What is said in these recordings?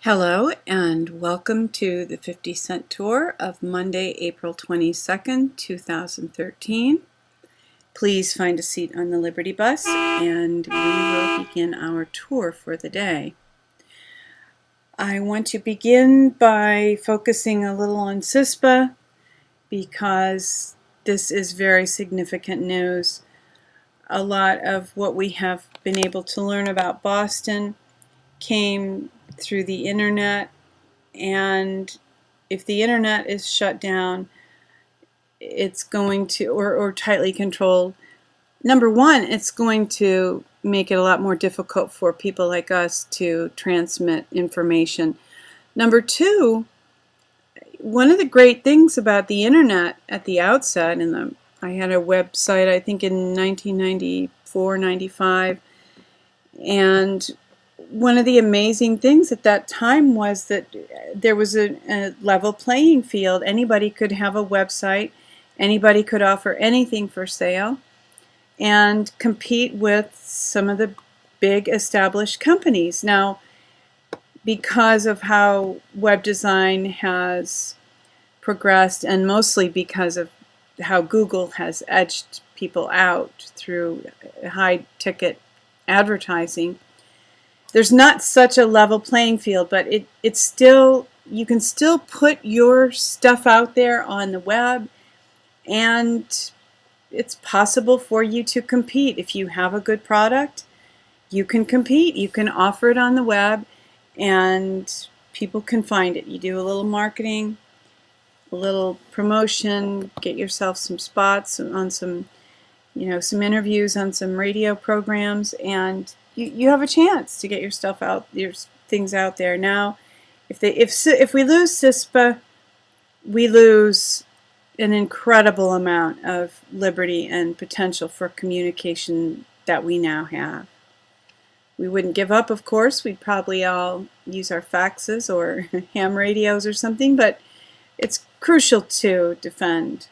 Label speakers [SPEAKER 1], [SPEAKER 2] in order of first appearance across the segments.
[SPEAKER 1] Hello and welcome to the 50-cent tour of Monday, April 22nd, 2013. Please find a seat on the Liberty Bus and we will begin our tour for the day. I want to begin by focusing a little on CISPA because this is very significant news. A lot of what we have been able to learn about Boston came through the internet, and if the internet is shut down, it's going to, or tightly controlled, number one, it's going to make it a lot more difficult for people like us to transmit information. Number two, one of the great things about the internet at the outset, I had a website I think in 1994, 95, and one of the amazing things at that time was that there was a level playing field. Anybody could have a website, anybody could offer anything for sale and compete with some of the big established companies. Now, because of how web design has progressed, and mostly because of how Google has edged people out through high ticket advertising, there's not such a level playing field, but it's still, you can still put your stuff out there on the web, and it's possible for you to compete. If you have a good product, you can compete. You can offer it on the web, and people can find it. You do a little marketing, a little promotion, get yourself some spots on some, some interviews on some radio programs, and you have a chance to get your stuff out, your things out there. Now, if we lose CISPA, we lose an incredible amount of liberty and potential for communication that we now have. We wouldn't give up, of course. We'd probably all use our faxes or ham radios or something, but it's crucial to defend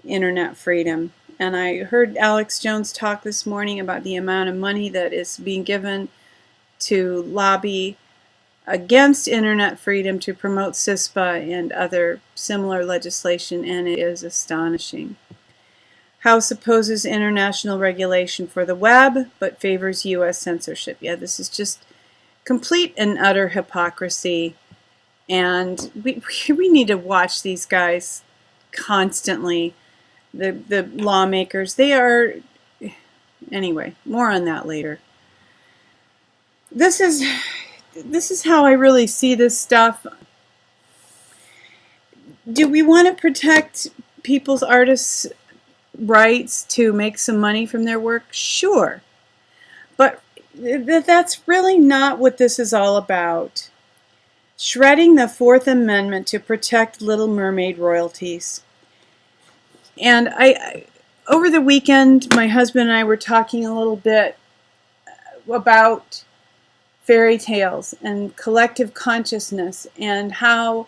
[SPEAKER 1] internet freedom. And I heard Alex Jones talk this morning about the amount of money that is being given to lobby against internet freedom to promote CISPA and other similar legislation, and it is astonishing. House opposes international regulation for the web, but favors U.S. censorship. Yeah, this is just complete and utter hypocrisy, and we need to watch these guys constantly. The lawmakers, they are, anyway, more on that later. This is how I really see this stuff. Do we want to protect people's artists' rights to make some money from their work? Sure. But that's really not what this is all about. Shredding the Fourth Amendment to protect Little Mermaid royalties. And over the weekend, my husband and I were talking a little bit about fairy tales and collective consciousness and how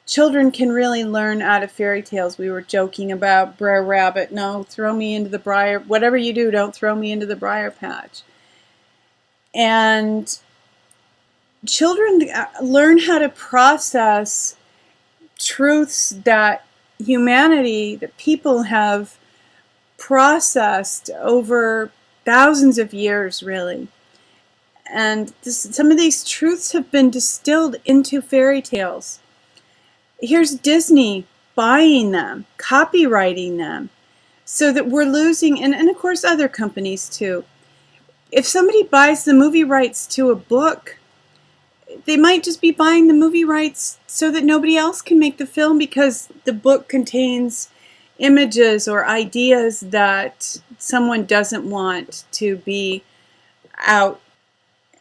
[SPEAKER 1] children can really learn out of fairy tales. We were joking about Brer Rabbit. No, throw me into the briar. Whatever you do, don't throw me into the briar patch. And children learn how to process truths that humanity, that people have processed over thousands of years, really. And some of these truths have been distilled into fairy tales. Here's Disney buying them, copyrighting them, so that we're losing, and of course other companies too. If somebody buys the movie rights to a book, they might just be buying the movie rights so that nobody else can make the film because the book contains images or ideas that someone doesn't want to be out.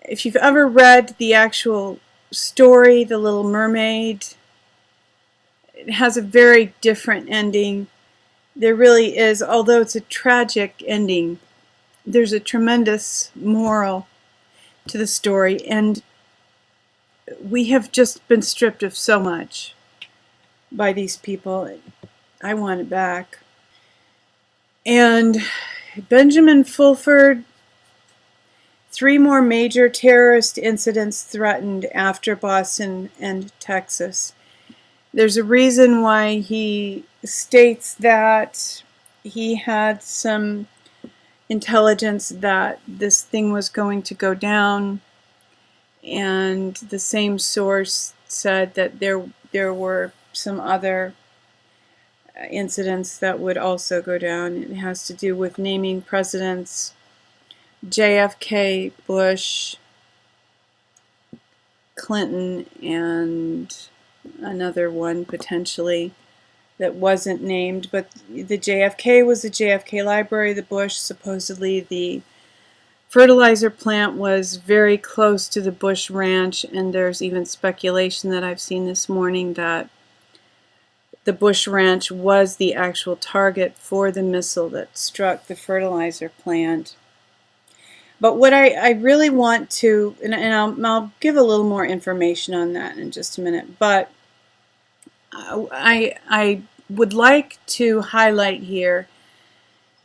[SPEAKER 1] If you've ever read the actual story, The Little Mermaid, it has a very different ending. There really is, although it's a tragic ending, there's a tremendous moral to the story, and we have just been stripped of so much by these people. I want it back. And Benjamin Fulford 3 more major terrorist incidents threatened after Boston and Texas. There's a reason why he states that he had some intelligence that this thing was going to go down, and the same source said that there were some other incidents that would also go down. It has to do with naming presidents: JFK, Bush, Clinton, and another one potentially that wasn't named. But the JFK was the JFK Library. The Bush, supposedly the fertilizer plant, was very close to the Bush Ranch, and there's even speculation that I've seen this morning that the Bush Ranch was the actual target for the missile that struck the fertilizer plant. But what I really want to, and I'll give a little more information on that in just a minute, but I would like to highlight here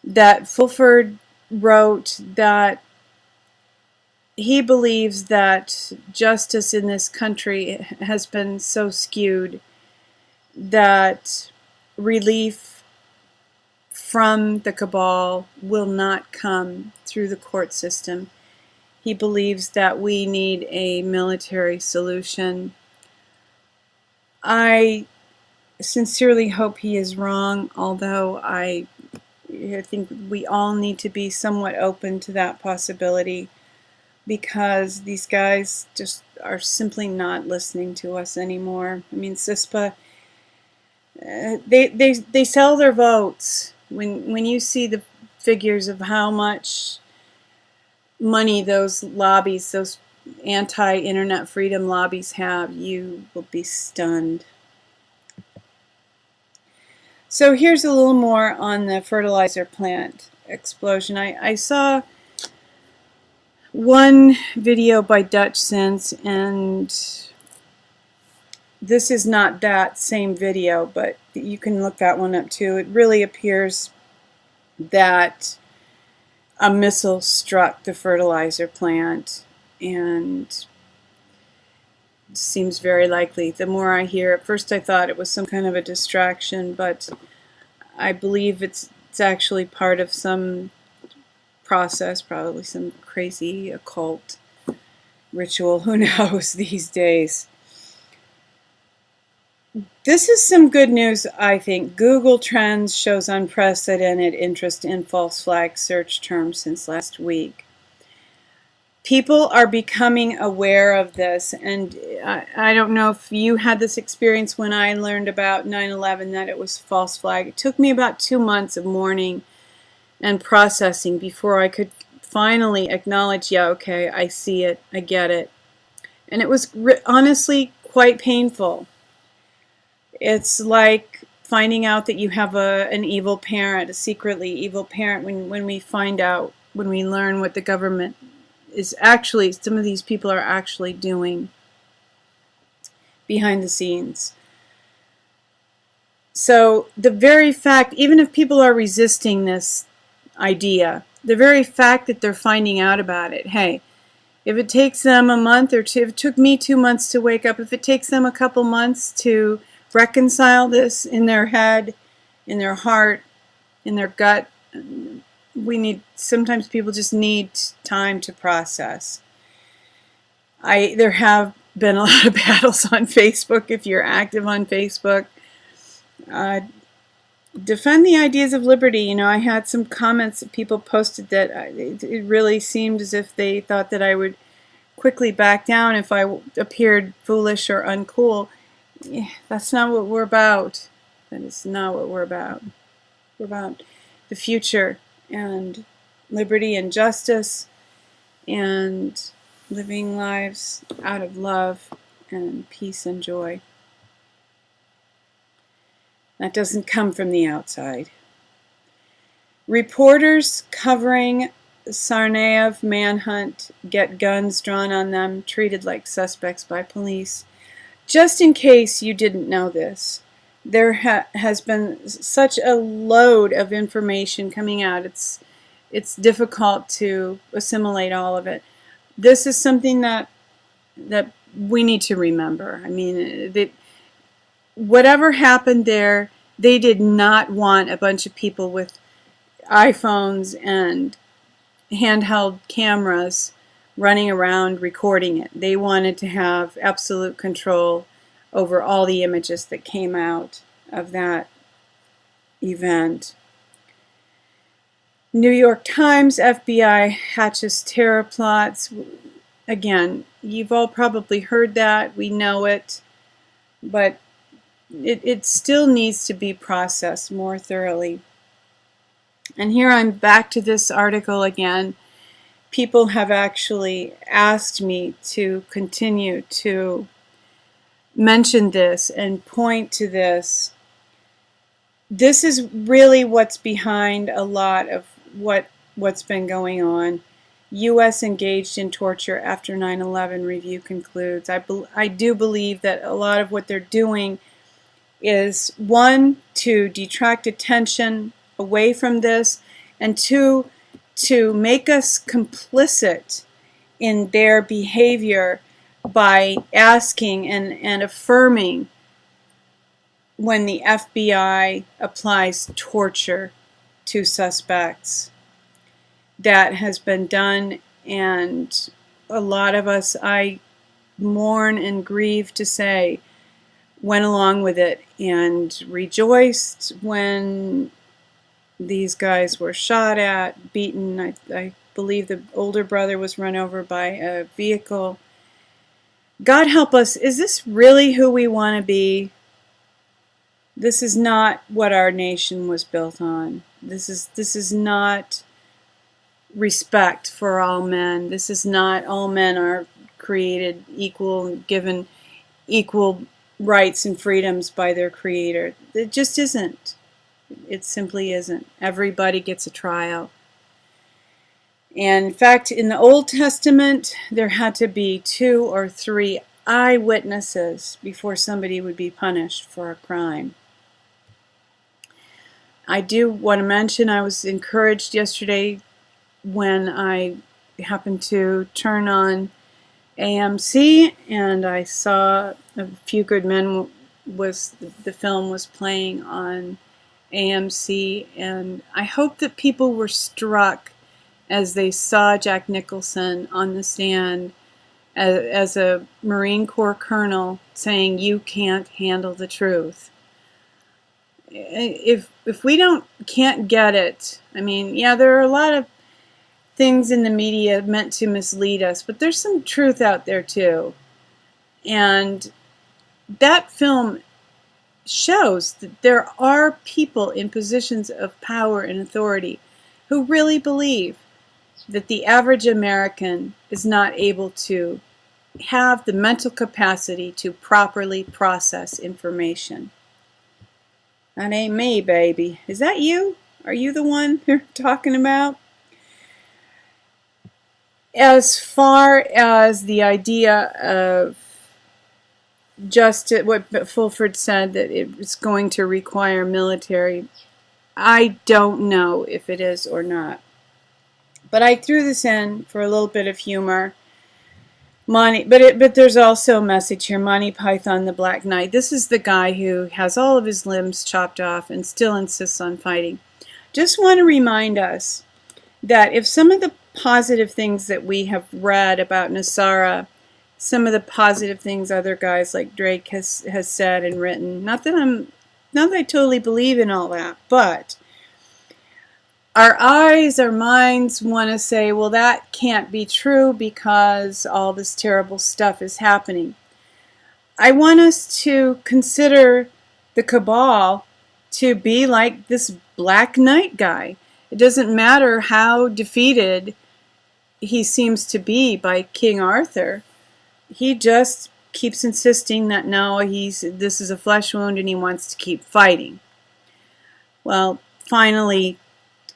[SPEAKER 1] that Fulford wrote that he believes that justice in this country has been so skewed that relief from the cabal will not come through the court system. He believes that we need a military solution. I sincerely hope he is wrong, although I think we all need to be somewhat open to that possibility, because these guys just are simply not listening to us anymore. I mean, CISPA, they sell their votes. When you see the figures of how much money those lobbies, those anti-internet freedom lobbies have, you will be stunned. So here's a little more on the fertilizer plant explosion. I saw one video by Dutch Sense, and this is not that same video, but you can look that one up too. It really appears that a missile struck the fertilizer plant, and it seems very likely. The more I hear, at first I thought it was some kind of a distraction, but I believe it's actually part of some process, probably some crazy occult ritual. Who knows these days? This is some good news, I think. Google Trends shows unprecedented interest in false flag search terms since last week. People are becoming aware of this, and I don't know if you had this experience when I learned about 9/11, that it was false flag. It took me about 2 months of mourning and processing before I could finally acknowledge, yeah, okay, I see it, I get it. And it was honestly quite painful. It's like finding out that you have an evil parent, a secretly evil parent, when we find out, when we learn what the government is actually, some of these people are actually doing behind the scenes. So the very fact, even if people are resisting this idea, the very fact that they're finding out about it, hey, if it takes them a month or two, if it took me 2 months to wake up, if it takes them a couple months to reconcile this in their head, in their heart, in their gut, sometimes people just need time to process. There have been a lot of battles on Facebook. If you're active on Facebook, defend the ideas of liberty. You know, I had some comments that people posted that it really seemed as if they thought that I would quickly back down if I appeared foolish or uncool. Yeah, that's not what we're about. That is not what we're about. We're about the future and liberty and justice and living lives out of love and peace and joy. That doesn't come from the outside. Reporters covering Tsarnaev manhunt get guns drawn on them, treated like suspects by police. Just in case you didn't know this, there has been such a load of information coming out. It's difficult to assimilate all of it. this is something that we need to remember. I mean, whatever happened there, they did not want a bunch of people with iPhones and handheld cameras running around recording it. They wanted to have absolute control over all the images that came out of that event. New York Times, FBI hatches terror plots. Again, you've all probably heard that. We know it. But it still needs to be processed more thoroughly. And here I'm back to this article again. People have actually asked me to continue to mention this and point to this. This is really what's behind a lot of what's been going on. U.S. engaged in torture after 9/11 review concludes. I do believe that a lot of what they're doing is, one, to detract attention away from this, and two, to make us complicit in their behavior by asking and affirming when the FBI applies torture to suspects. That has been done, and a lot of us, I mourn and grieve to say, went along with it and rejoiced when these guys were shot at, beaten. I believe the older brother was run over by a vehicle. God help us, is this really who we want to be? This is not what our nation was built on. This is not respect for all men. This is not all men are created equal and given equal rights and freedoms by their Creator. It just isn't. It simply isn't. Everybody gets a trial. And in fact, in the Old Testament, there had to be 2 or 3 eyewitnesses before somebody would be punished for a crime. I do want to mention I was encouraged yesterday when I happened to turn on AMC and I saw A Few Good Men the film was playing on AMC, and I hope that people were struck as they saw Jack Nicholson on the stand as a Marine Corps colonel saying, "You can't handle the truth." If we can't get it, I mean, yeah, there are a lot of things in the media meant to mislead us, but there's some truth out there too. And that film shows that there are people in positions of power and authority who really believe that the average American is not able to have the mental capacity to properly process information. That ain't me, baby. Is that you? Are you the one they're talking about? As far as the idea of justice, what Fulford said, that it's going to require military, I don't know if it is or not. But I threw this in for a little bit of humor. But there's also a message here. Monty Python, the Black Knight. This is the guy who has all of his limbs chopped off and still insists on fighting. Just want to remind us that if some of the positive things that we have read about Nasara, some of the positive things other guys like Drake has said and written, not that I totally believe in all that, but our eyes, our minds want to say, well, that can't be true because all this terrible stuff is happening. I want us to consider the cabal to be like this Black Knight guy. It doesn't matter how defeated he seems to be by King Arthur. He just keeps insisting that no, this is a flesh wound and he wants to keep fighting. Well, finally,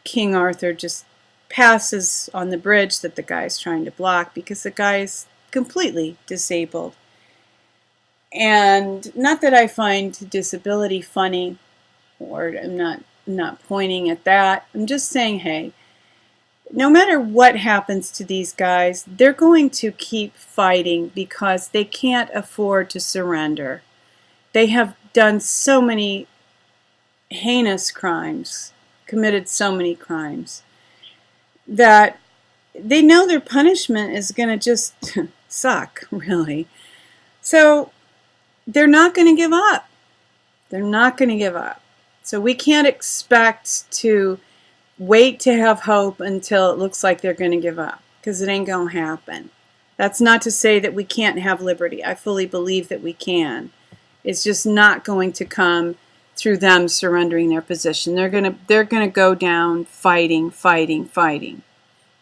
[SPEAKER 1] King Arthur just passes on the bridge that the guy's trying to block because the guy is completely disabled. And not that I find disability funny, or I'm not pointing at that. I'm just saying, hey, no matter what happens to these guys, they're going to keep fighting because they can't afford to surrender. They have done so many heinous crimes, committed so many crimes, that they know their punishment is going to just suck, really. So they're not going to give up. They're not going to give up. So we can't expect to wait to have hope until it looks like they're going to give up, because it ain't going to happen. That's not to say that we can't have liberty. I fully believe that we can. It's just not going to come through them surrendering their position. They're going to go down fighting, fighting, fighting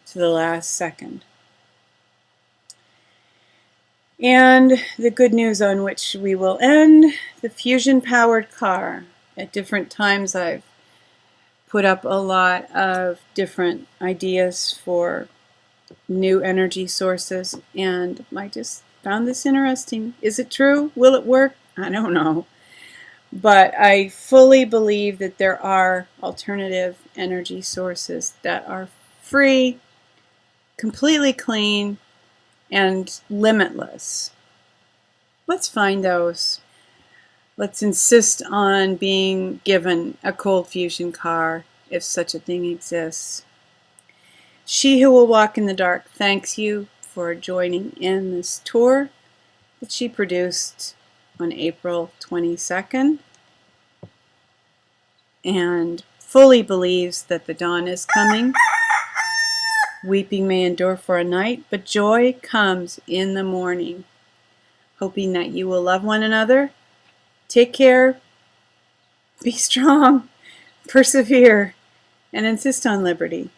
[SPEAKER 1] to the last second. And the good news on which we will end, the fusion-powered car. At different times I've put up a lot of different ideas for new energy sources, and I just found this interesting. Is it true? Will it work? I don't know. But I fully believe that there are alternative energy sources that are free, completely clean, and limitless. Let's find those. Let's insist on being given a cold fusion car, if such a thing exists. She Who Will Walk in the Dark thanks you for joining in this tour that she produced on April 22nd, and fully believes that the dawn is coming. Weeping may endure for a night, but joy comes in the morning. Hoping that you will love one another, take care, be strong, persevere, and insist on liberty.